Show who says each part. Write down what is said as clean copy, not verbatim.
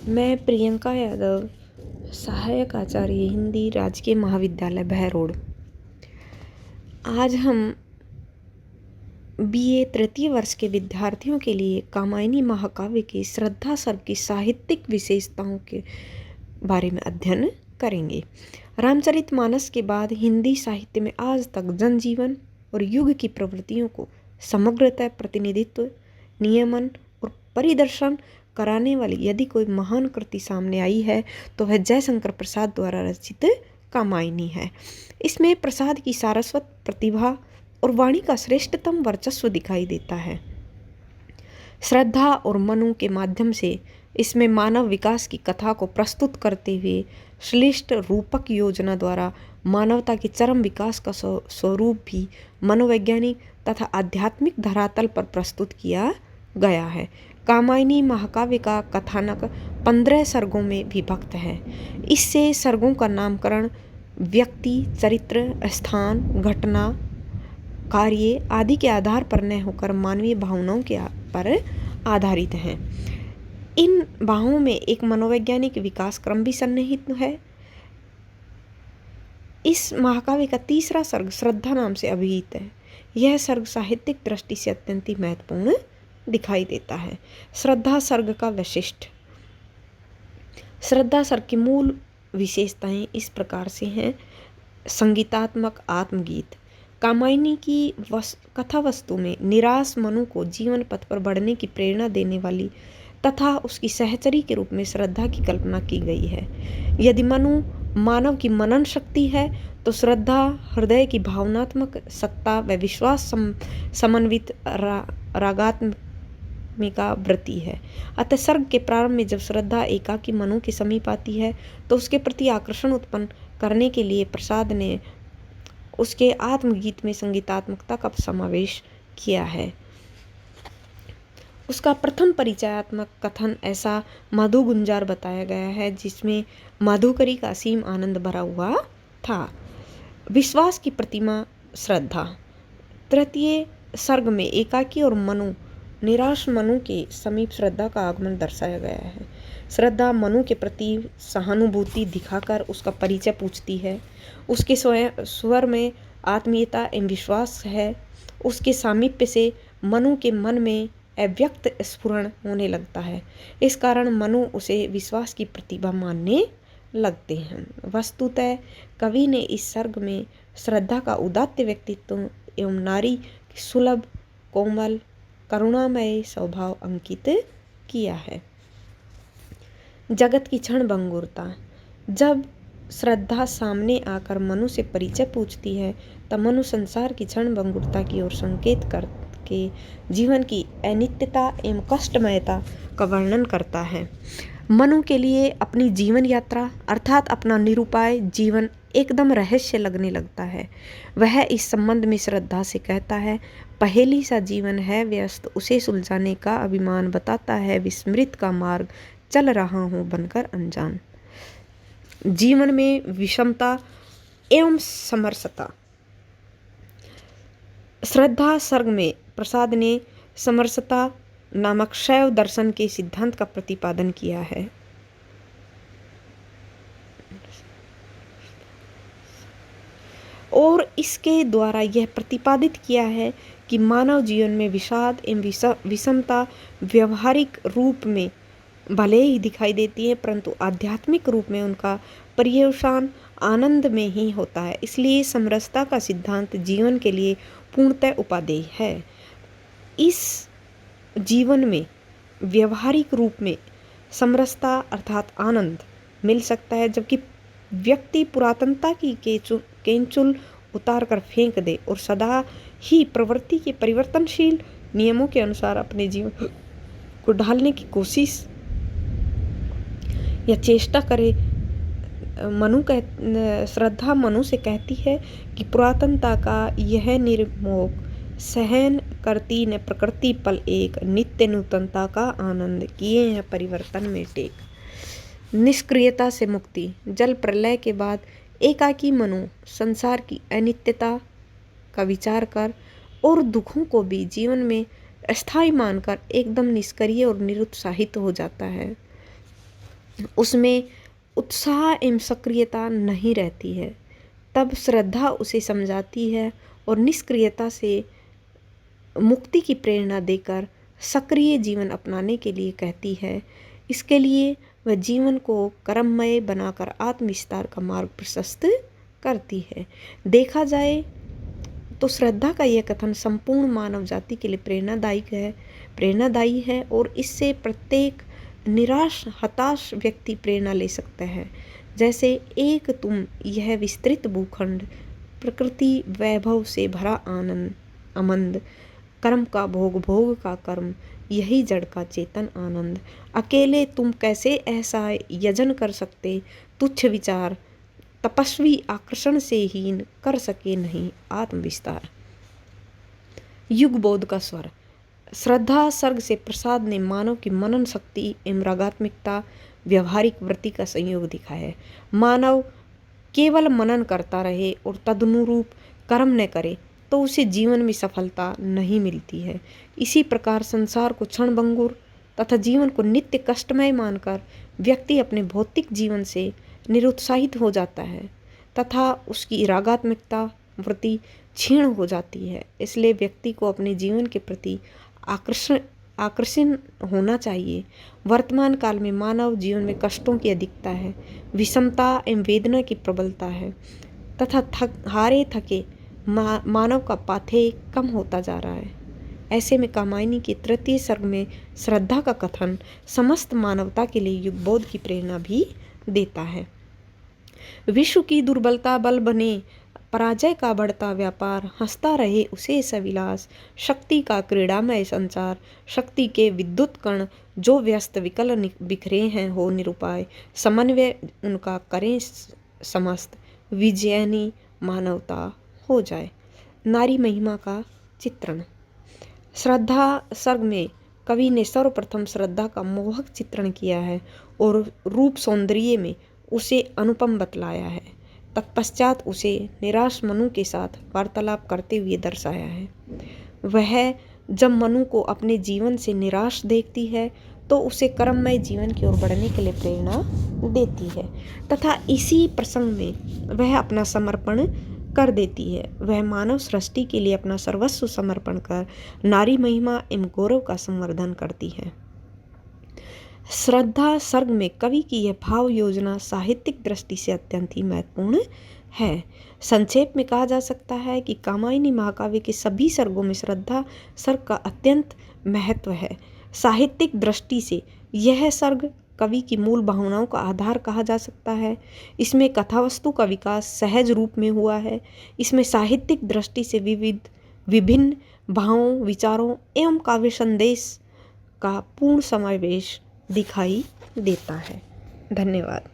Speaker 1: मैं प्रियंका यादव, सहायक आचार्य हिंदी, राजकीय महाविद्यालय बहरोड। आज हम बीए तृतीय वर्ष के विद्यार्थियों के लिए कामायनी महाकाव्य की श्रद्धा सर्ग की साहित्यिक विशेषताओं के बारे में अध्ययन करेंगे। रामचरितमानस के बाद हिंदी साहित्य में आज तक जनजीवन और युग की प्रवृत्तियों को समग्रतः प्रतिनिधित्व, नियमन और परिदर्शन कराने वाली यदि कोई महान कृति सामने आई है तो वह जयशंकर प्रसाद द्वारा रचित कामायनी है। इसमें प्रसाद की सारस्वत प्रतिभा और वाणी का श्रेष्ठतम वर्चस्व दिखाई देता है। श्रद्धा और मनु के माध्यम से इसमें मानव विकास की कथा को प्रस्तुत करते हुए श्रेष्ठ रूपक योजना द्वारा मानवता के चरम विकास का स्वरूप भी मनोवैज्ञानिक तथा आध्यात्मिक धरातल पर प्रस्तुत किया गया है। कामायनी महाकाव्य का कथानक 15 सर्गों में विभक्त है। इससे सर्गों का नामकरण व्यक्ति, चरित्र, स्थान, घटना, कार्य आदि के आधार पर न होकर मानवीय भावनाओं के पर आधारित है। इन भावों में एक मनोवैज्ञानिक विकास क्रम भी सन्निहित है। इस महाकाव्य का तीसरा सर्ग श्रद्धा नाम से अभिहित है। यह सर्ग साहित्यिक दृष्टि से अत्यंत ही महत्वपूर्ण दिखाई देता है। श्रद्धा सर्ग का वैशिष्ट। श्रद्धा सर्ग की मूल विशेषताएं इस प्रकार से हैं। संगीतात्मक आत्मगीत। कामायनी की कथा वस्तु में निराश मनु को जीवन पथ पर बढ़ने की प्रेरणा देने वाली तथा उसकी सहचरी के रूप में श्रद्धा की कल्पना की गई है। यदि मनु मानव की मनन शक्ति है तो श्रद्धा हृदय की भावनात्मक सत्ता व विश्वास समन्वित रागात्मिका वृत्ति है। अतः सर्ग के प्रारंभ में जब श्रद्धा एकाकी मनु के समीप आती है तो उसके प्रति आकर्षण उत्पन्न करने के लिए प्रसाद ने उसके आत्मगीत में संगीतात्मकता का समावेश किया है। उसका प्रथम परिचयात्मक कथन ऐसा मधु गुंजार बताया गया है जिसमें मधुकरी का असीम आनंद भरा हुआ था। विश्वास की प्रतिमा श्रद्धा। तृतीय सर्ग में एकाकी और मनु निराश मनु के समीप श्रद्धा का आगमन दर्शाया गया है। श्रद्धा मनु के प्रति सहानुभूति दिखाकर उसका परिचय पूछती है। उसके स्वर में आत्मीयता एवं विश्वास है। उसके सामीप्य से मनु के मन में अव्यक्त स्फुरण होने लगता है। इस कारण मनु उसे विश्वास की प्रतिभा मानने लगते हैं। वस्तुतः कवि ने इस सर्ग में श्रद्धा का उदात्त व्यक्तित्व एवं नारी की सुलभ, कोमल, करुणामय स्वभाव अंकित किया है। जगत की क्षण भंगुरता। जब श्रद्धा सामने आकर मनु से परिचय पूछती है तब मनु संसार की क्षण भंगुरता की ओर संकेत करके जीवन की अनित्यता एवं कष्टमयता का वर्णन करता है। मनु के लिए अपनी जीवन यात्रा अर्थात अपना निरुपाय जीवन एकदम रहस्य लगने लगता है। वह इस संबंध में श्रद्धा से कहता है, पहेली सा जीवन है व्यस्त, उसे सुलझाने का अभिमान बताता है विस्मृत का मार्ग, चल रहा हूँ बनकर अनजान। जीवन में विषमता एवं समरसता। श्रद्धा सर्ग में प्रसाद ने समरसता नामक शैव दर्शन के सिद्धांत का प्रतिपादन किया है। और इसके द्वारा यह प्रतिपादित किया है कि मानव जीवन में विषाद एवं विषमता व्यवहारिक रूप में भले ही दिखाई देती है परंतु आध्यात्मिक रूप में उनका पर्यवसान आनंद में ही होता है। इसलिए समरसता का सिद्धांत जीवन के लिए पूर्णतः उपादेय है। इस जीवन में व्यवहारिक रूप में समरसता अर्थात आनंद मिल सकता है जबकि व्यक्ति पुरातनता की केंचुल उतार कर फेंक दे और सदा ही प्रवृत्ति के परिवर्तनशील नियमों के अनुसार अपने जीवन को ढालने की कोशिश या चेष्टा करे। श्रद्धा मनु से कहती है कि पुरातनता का यह निर्मोह सहन करती न प्रकृति पल एक, नित्य नूतनता का आनंद किए हैं परिवर्तन में टेक। निष्क्रियता से मुक्ति। जल प्रलय के बाद एकाकी मनु संसार की अनित्यता का विचार कर और दुखों को भी जीवन में अस्थायी मानकर एकदम निष्क्रिय और निरुत्साहित हो जाता है। उसमें उत्साह एवं सक्रियता नहीं रहती है, तब श्रद्धा उसे समझाती है और निष्क्रियता से मुक्ति की प्रेरणा देकर सक्रिय जीवन अपनाने के लिए कहती है। इसके लिए वह जीवन को कर्ममय बनाकर आत्मविस्तार का मार्ग प्रशस्त करती है। देखा जाए तो श्रद्धा का यह कथन संपूर्ण मानव जाति के लिए प्रेरणादायी है और इससे प्रत्येक निराश हताश व्यक्ति प्रेरणा ले सकता है। जैसे एक तुम यह विस्तृत भूखंड, प्रकृति वैभव से भरा आनंद अमंद, कर्म का भोग भोग का कर्म, यही जड़ का चेतन आनंद। अकेले तुम कैसे ऐसा यजन कर सकते, तुच्छ विचार तपस्वी आकर्षण से हीन कर सके नहीं आत्मविस्तार। युग बोध का स्वर। श्रद्धा सर्ग से प्रसाद ने मानव की मनन शक्ति एवं रागात्मिकता व्यवहारिक वृत्ति का संयोग दिखा है। मानव केवल मनन करता रहे और तदनुरूप कर्म न करे तो उसे जीवन में सफलता नहीं मिलती है। इसी प्रकार संसार को क्षणभंगुर तथा जीवन को नित्य कष्टमय मानकर व्यक्ति अपने भौतिक जीवन से निरुत्साहित हो जाता है तथा उसकी रागात्मिकता वृत्ति क्षीण हो जाती है। इसलिए व्यक्ति को अपने जीवन के प्रति आकर्षण होना चाहिए। वर्तमान काल में मानव जीवन में कष्टों की अधिकता है, विषमता एवं वेदना की प्रबलता है तथा हारे थके मानव का पाथेय कम होता जा रहा है। ऐसे में कामायनी के तृतीय सर्ग में श्रद्धा का कथन समस्त मानवता के लिए युगबोध की प्रेरणा भी देता है। विश्व की दुर्बलता बल बने, पराजय का बढ़ता व्यापार, हंसता रहे उसे सविलास, शक्ति का क्रीड़ामय संचार, शक्ति के विद्युत कण जो व्यस्त विकल बिखरे हैं हो निरुपाय, समन्वय उनका करें समस्त, विजयनी मानवता हो जाए। नारी महिमा का चित्रण। श्रद्धा सर्ग में कवि ने सर्वप्रथम श्रद्धा का मोहक चित्रण किया है और रूप सौंदर्य में उसे अनुपम बतलाया है। तत्पश्चात उसे निराश मनु के साथ वार्तालाप करते हुए दर्शाया है। वह जब मनु को अपने जीवन से निराश देखती है तो उसे कर्ममय जीवन की ओर बढ़ने के लिए प्रेरणा देती है तथा इसी प्रसंग में वह अपना समर्पण कर देती है। वह मानव सृष्टि के लिए अपना सर्वस्व समर्पण कर नारी महिमा एवं गौरव का संवर्धन करती है। श्रद्धा सर्ग में कवि की यह भाव योजना साहित्यिक दृष्टि से अत्यंत ही महत्वपूर्ण है। संक्षेप में कहा जा सकता है कि कामायनी महाकाव्य के सभी सर्गों में श्रद्धा सर्ग का अत्यंत महत्व है। साहित्यिक दृष्टि से यह सर्ग कवि की मूल भावनाओं का आधार कहा जा सकता है। इसमें कथावस्तु का विकास सहज रूप में हुआ है। इसमें साहित्यिक दृष्टि से विभिन्न भावों, विचारों एवं काव्य संदेश का पूर्ण समावेश दिखाई देता है। धन्यवाद।